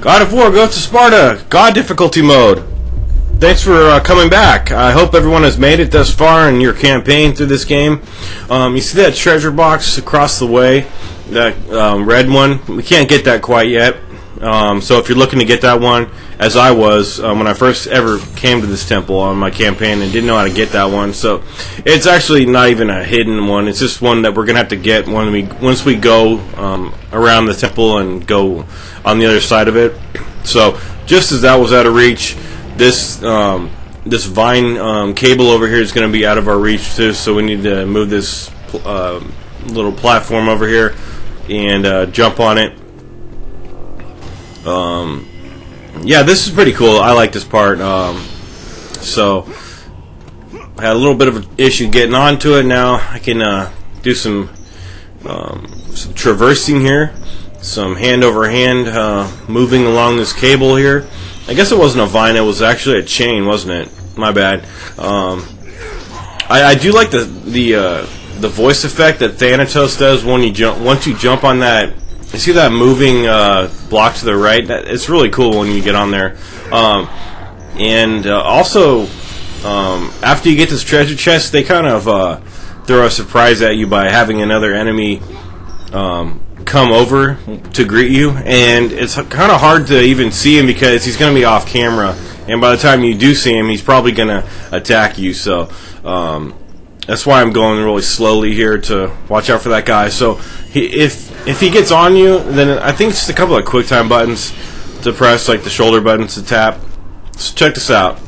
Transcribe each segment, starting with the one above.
God of War, go to Sparta, God difficulty mode. Thanks for coming back. I hope everyone has made it thus far in your campaign through this game. You see that treasure box across the way, that red one? We can't get that quite yet. So if you're looking to get that one, as I was when I first ever came to this temple on my campaign and didn't know how to get that one, so it's actually not even a hidden one. It's just one that we're gonna have to get once we go around the temple and go on the other side of it. So just as that was out of reach, this vine cable over here is going to be out of our reach too. So we need to move this little platform over here and jump on it. Yeah, this is pretty cool. I like this part. So I had a little bit of an issue getting onto it. Now I can do some traversing here, some hand over hand moving along this cable here. I guess it wasn't a vine; it was actually a chain, wasn't it? My bad. I do like the voice effect that Thanatos does when you jump. Once you jump on that, you see that moving block to the right. It's really cool when you get on there. Also, after you get this treasure chest, they kind of throw a surprise at you by having another enemy come over to greet you, and it's kind of hard to even see him because he's going to be off camera, and by the time you do see him, he's probably going to attack you. So that's why I'm going really slowly here to watch out for that guy. So if he gets on you, then I think it's just a couple of quick time buttons to press, like the shoulder buttons to tap. So check this out.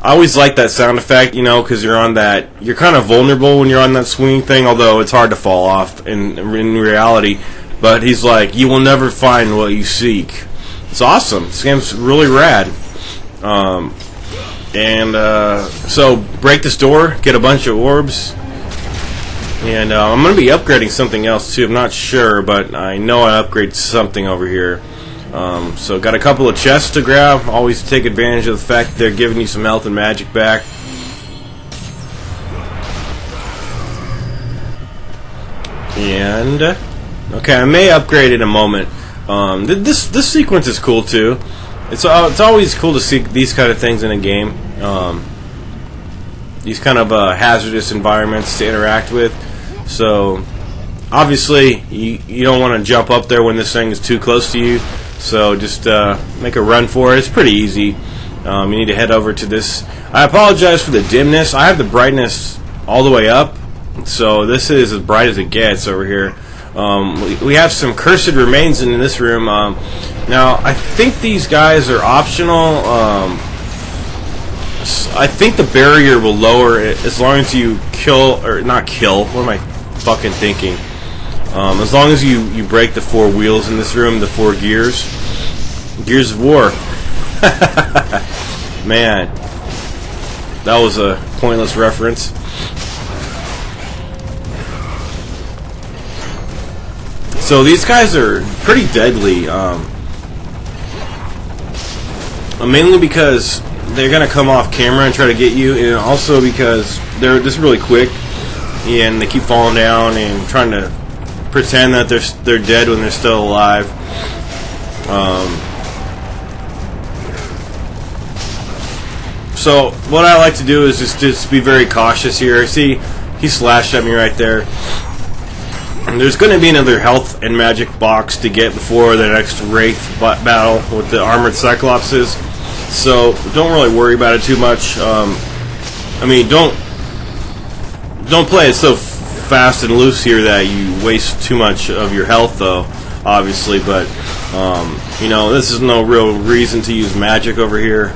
I always like that sound effect, you know, because you're kind of vulnerable when you're on that swinging thing, although it's hard to fall off in reality. But he's like, you will never find what you seek. It's awesome. This game's really rad. So break this door, get a bunch of orbs, and I'm going to be upgrading something else too. I'm not sure, but I know I upgraded something over here. So got a couple of chests to grab. Always take advantage of the fact that they're giving you some health and magic back. And okay, I may upgrade in a moment. This sequence is cool too. It's always cool to see these kind of things in a game. These kind of hazardous environments to interact with. So obviously you don't want to jump up there when this thing is too close to you. So just make a run for it. It's pretty easy. You need to head over to this. I apologize for the dimness. I have the brightness all the way up, so this is as bright as it gets over here. We have some cursed remains in this room. Now, I think these guys are optional. I think the barrier will lower it as long as you kill, or not kill. What am I fucking thinking? As long as you break the 4 wheels in this room, the 4 gears. Gears of War. Man. That was a pointless reference. So these guys are pretty deadly. Mainly because they're going to come off camera and try to get you, and also because they're just really quick, and they keep falling down and trying to pretend that they're dead when they're still alive. So what I like to do is just be very cautious here. See, he slashed at me right there. And there's going to be another health and magic box to get before the next Wraith battle with the armored cyclopses. So don't really worry about it too much. I mean, don't play it so fast and loose here that you waste too much of your health, though, obviously. But you know, this is no real reason to use magic over here.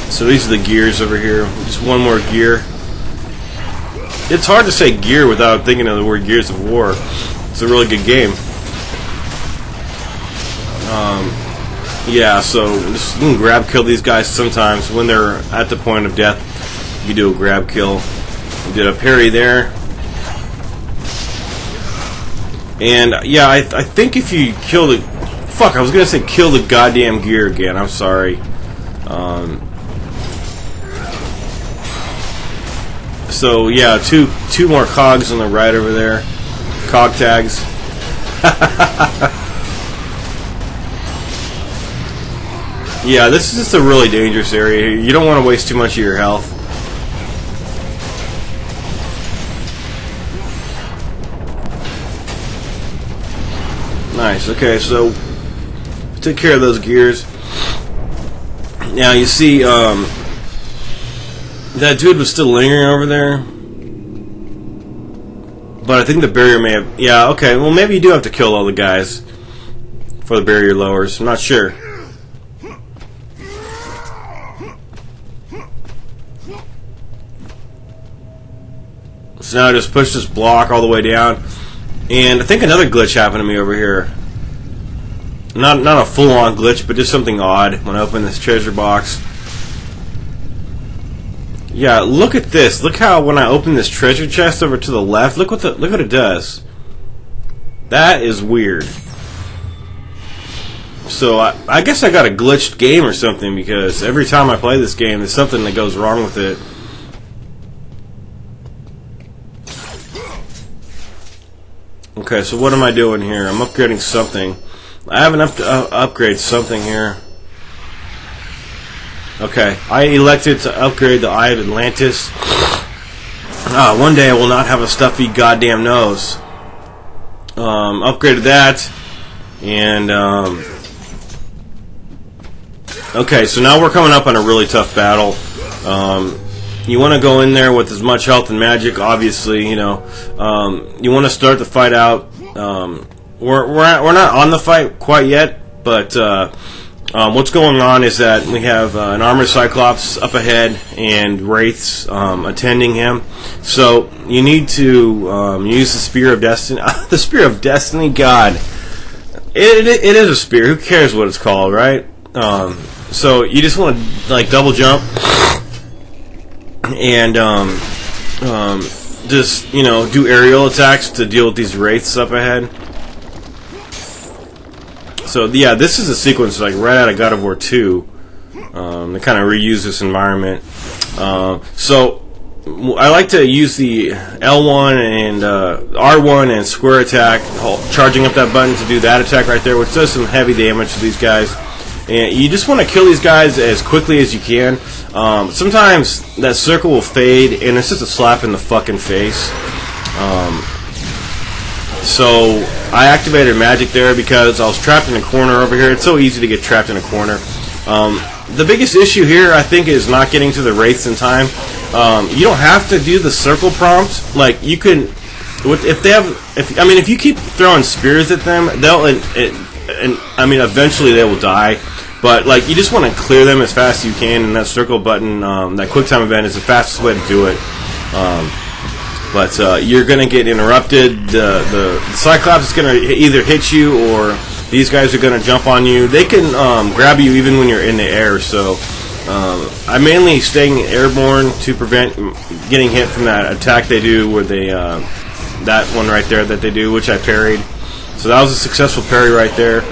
So these are the gears over here. Just one more gear. It's hard to say gear without thinking of the word Gears of War. It's a really good game. Yeah, so just, you can grab kill these guys sometimes when they're at the point of death. You do a grab kill. You did a parry there. And yeah, I think if you kill the... Fuck, I was going to say kill the goddamn gear again. I'm sorry. So yeah, two more cogs on the right over there. Cog tags. Yeah, this is just a really dangerous area. You don't want to waste too much of your health. Nice. Okay, so took care of those gears. Now you see, that dude was still lingering over there, but I think the barrier may have. Yeah. Okay. Well, maybe you do have to kill all the guys for the barrier lowers. I'm not sure. So now I just push this block all the way down. And I think another glitch happened to me over here. Not a full-on glitch, but just something odd when I open this treasure box. Yeah, look at this. Look how when I open this treasure chest over to the left, look what it does. That is weird. So I guess I got a glitched game or something, because every time I play this game, there's something that goes wrong with it. Okay, so what am I doing here? I'm upgrading something. I have enough to upgrade something here. Okay, I elected to upgrade the Eye of Atlantis. One day I will not have a stuffy goddamn nose. Upgraded that. And, okay, so now we're coming up on a really tough battle. You want to go in there with as much health and magic, obviously, you know. You want to start the fight out. We're not on the fight quite yet, but what's going on is that we have an armored cyclops up ahead and wraiths attending him. So you need to use the Spear of Destiny. The Spear of Destiny, God. It is a spear. Who cares what it's called, right? So you just want to like double jump and just, you know, do aerial attacks to deal with these wraiths up ahead. So yeah, this is a sequence like right out of God of War 2. They kind of reuse this environment. So I like to use the L1 and R1 and square attack, charging up that button to do that attack right there, which does some heavy damage to these guys. And you just want to kill these guys as quickly as you can. Sometimes that circle will fade, and it's just a slap in the fucking face. So I activated magic there because I was trapped in a corner over here. It's so easy to get trapped in a corner. The biggest issue here, I think, is not getting to the wraiths in time. You don't have to do the circle prompt. Like, you can, if you keep throwing spears at them, eventually they will die. But like, you just want to clear them as fast as you can, and that circle button, that quick time event, is the fastest way to do it. But you're going to get interrupted. The Cyclops is going to either hit you, or these guys are going to jump on you. They can grab you even when you're in the air. So I'm mainly staying airborne to prevent getting hit from that attack they do, where they that one right there that they do, which I parried. So that was a successful parry right there.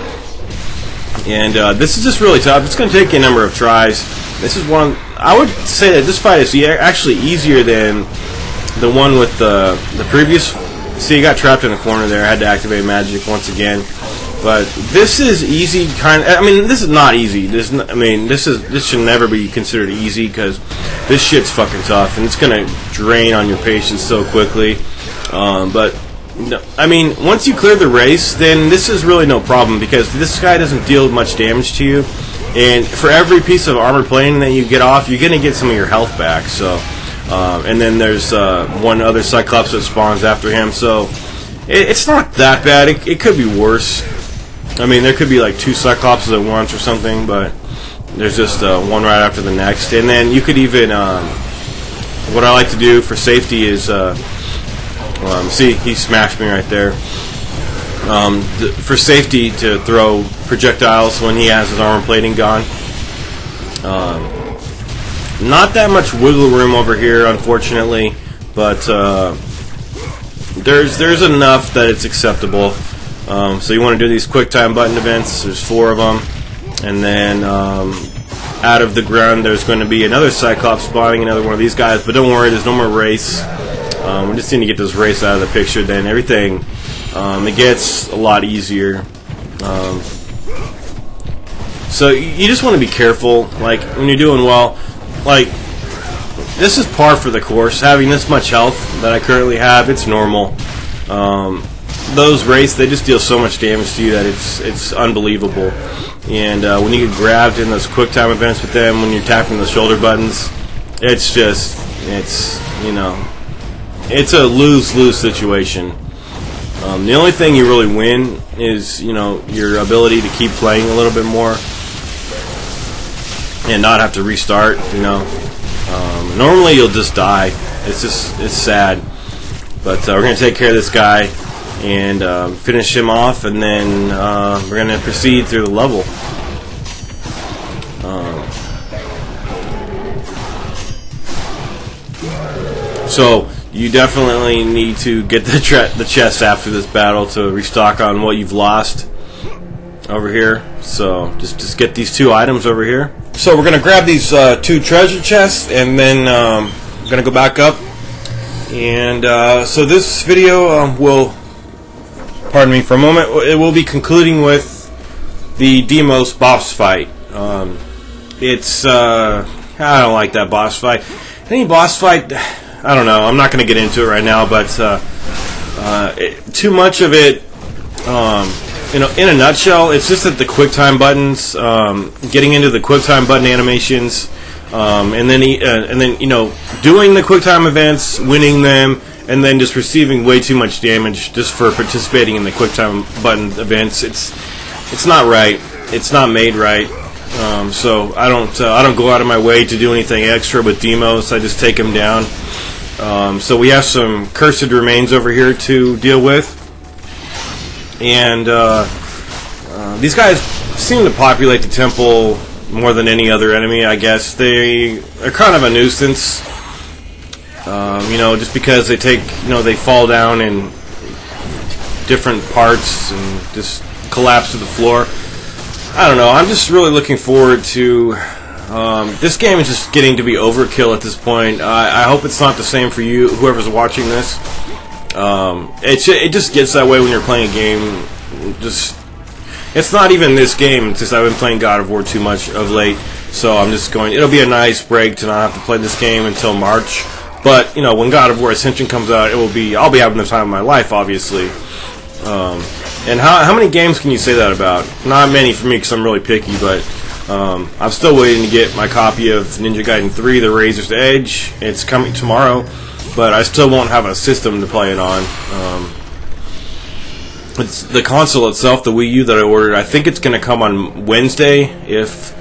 And this is just really tough. It's going to take you a number of tries. This is one. I would say that this fight is actually easier than the one with the previous. See, you got trapped in a corner there. I had to activate magic once again. But this is easy, kind of. I mean, this is not easy. This should never be considered easy, because this shit's fucking tough, and it's gonna drain on your patience so quickly. But no, I mean, once you clear the race, then this is really no problem, because this guy doesn't deal much damage to you, and for every piece of armor plating that you get off, you're gonna get some of your health back. So, and then there's one other Cyclops that spawns after him. So it's not that bad. It could be worse. I mean, there could be like two Cyclopses at once or something, but there's just one right after the next. And then you could even, what I like to do for safety is, see, he smashed me right there. For safety, to throw projectiles when he has his armor plating gone. Not that much wiggle room over here, unfortunately, but there's enough that it's acceptable. So you want to do these quick time button events. There's 4 of them, and then out of the ground, there's going to be another cyclops spawning, another one of these guys. But don't worry, there's no more race. We just need to get this race out of the picture. Then everything it gets a lot easier. So you just want to be careful, like when you're doing well. Like this is par for the course. Having this much health that I currently have, it's normal. Those wraiths, they just deal so much damage to you that it's unbelievable. And when you get grabbed in those quick time events with them, when you're tapping the shoulder buttons, it's a lose-lose situation. The only thing you really win is, your ability to keep playing a little bit more and not have to restart, Normally you'll just die. It's sad. But we're going to take care of this guy and finish him off, and then we're going to proceed through the level. So you definitely need to get the chest after this battle to restock on what you've lost over here. So just get these 2 items over here. So we're going to grab these 2 treasure chests, and then we're going to go back up. And so this video will, pardon me for a moment, it will be concluding with the Deos boss fight. I don't like that boss fight. Any boss fight, I don't know. I'm not going to get into it right now, but too much of it, in a nutshell, it's just that the QuickTime buttons, getting into the QuickTime button animations, and then doing the QuickTime events, winning them, and then just receiving way too much damage just for participating in the QuickTime button events. It's not right. It's not made right. So I don't go out of my way to do anything extra with Deos. I just take them down. So we have some cursed remains over here to deal with, and these guys seem to populate the temple more than any other enemy. I guess they are kind of a nuisance. Just because they they fall down in different parts and just collapse to the floor. I don't know. I'm just really looking forward to. This game is just getting to be overkill at this point. I hope it's not the same for you, whoever's watching this. It just gets that way when you're playing a game. It's not even this game. It's just I've been playing God of War too much of late, so I'm just going. It'll be a nice break to not have to play this game until March. But when God of War Ascension comes out, I'll be having the time of my life, obviously. And how many games can you say that about? Not many for me because I'm really picky, but I'm still waiting to get my copy of Ninja Gaiden 3, The Razor's Edge. It's coming tomorrow, but I still won't have a system to play it on. It's the console itself, the Wii U that I ordered. I think it's going to come on Wednesday if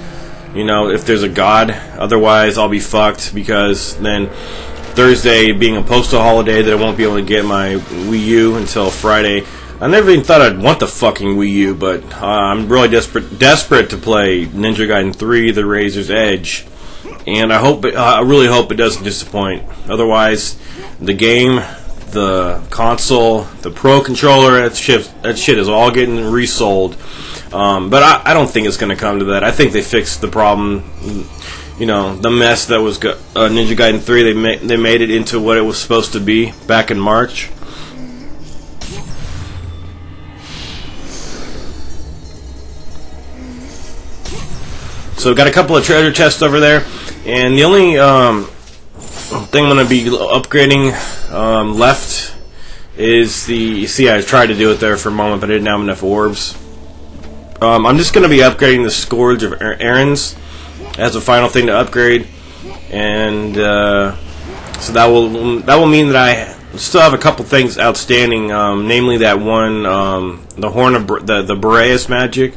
there's a God. Otherwise, I'll be fucked because then Thursday being a postal holiday that I won't be able to get my Wii U until Friday. I never even thought I'd want the fucking Wii U, but I'm really desperate to play Ninja Gaiden 3, The Razor's Edge, and I really hope it doesn't disappoint. Otherwise, the game, the console, the Pro Controller, that shit is all getting resold. But I don't think it's going to come to that. I think they fixed the problem. The mess that was Ninja Gaiden 3. They made it into what it was supposed to be back in March. So we've got a couple of treasure chests over there, and the only thing I'm going to be upgrading left is the. See, I tried to do it there for a moment, but I didn't have enough orbs. I'm just going to be upgrading the Scourge of Errands as a final thing to upgrade, and so that will mean that I still have a couple things outstanding, namely that one, the Horn of the Boreas magic,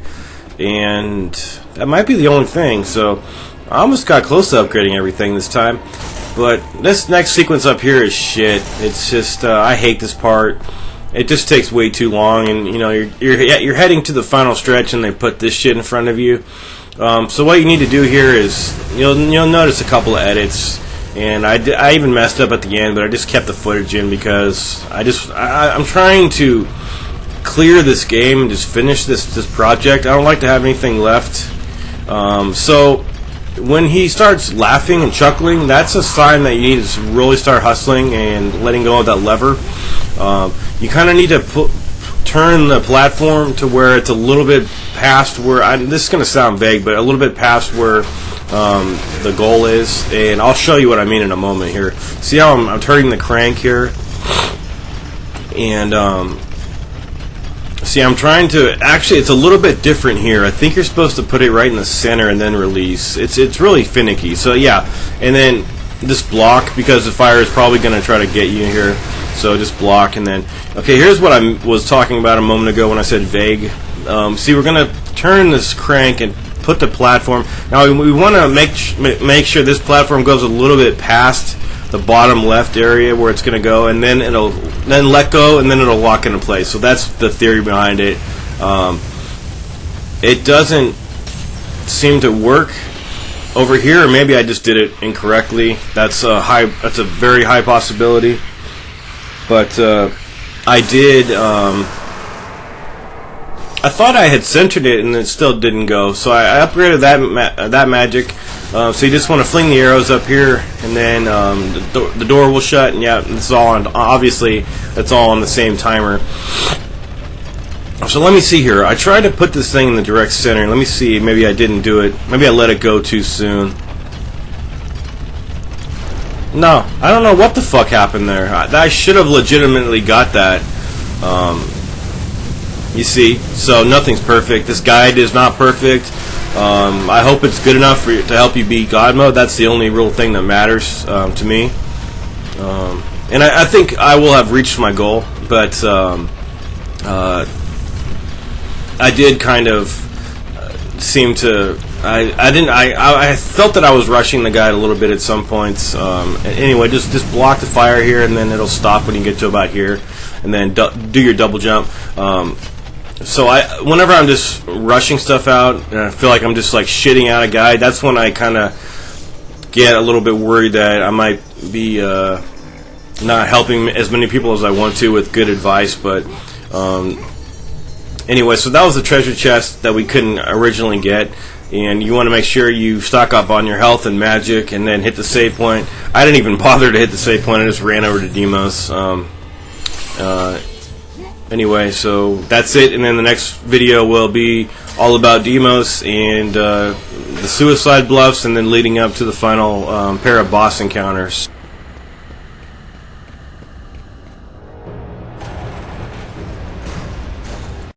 and that might be the only thing. So I almost got close to upgrading everything this time, but this next sequence up here is shit. It's just I hate this part. It just takes way too long, and you're heading to the final stretch, and they put this shit in front of you. So what you need to do here is you'll notice a couple of edits, and I even messed up at the end, but I just kept the footage in because I'm trying to clear this game and just finish this project. I don't like to have anything left. So when he starts laughing and chuckling, that's a sign that you need to really start hustling and letting go of that lever. You kind of need to turn the platform to where it's a little bit past where, this is going to sound vague, but a little bit past where the goal is. And I'll show you what I mean in a moment here. See how I'm turning the crank here? And see, I'm trying to, actually it's a little bit different here. I think you're supposed to put it right in the center and then release. It's really finicky. So yeah, and then just block, because the fire is probably going to try to get you here. So just block, and then, okay, here's what I was talking about a moment ago when I said vague. See, we're going to turn this crank and put the platform. Now we want to make sure this platform goes a little bit past the bottom left area where it's going to go, and then it'll let go, and then it'll lock into place. So that's the theory behind it. It doesn't seem to work over here, or maybe I just did it incorrectly. That's a very high possibility. But I did. I thought I had centered it, and it still didn't go. So I upgraded that magic. So you just want to fling the arrows up here, and then the door will shut. And yeah, it's all on. Obviously, it's all on the same timer. So let me see here. I tried to put this thing in the direct center. Let me see. Maybe I didn't do it. Maybe I let it go too soon. No, I don't know what the fuck happened there. I should have legitimately got that. You see, so nothing's perfect. This guide is not perfect. I hope it's good enough to help you beat God mode. That's the only real thing that matters to me. And I think I will have reached my goal, but I did kind of seem to. I felt that I was rushing the guide a little bit at some points. Anyway, just block the fire here, and then it'll stop when you get to about here, and then do your double jump. So whenever I'm just rushing stuff out, and I feel like I'm just like shitting out a guide, that's when I kind of get a little bit worried that I might be not helping as many people as I want to with good advice. But anyway, so that was the treasure chest that we couldn't originally get. And you want to make sure you stock up on your health and magic, and then hit the save point. I didn't even bother to hit the save point. I just ran over to Deos. Anyway, so that's it. And then the next video will be all about Deos and the suicide bluffs, and then leading up to the final pair of boss encounters.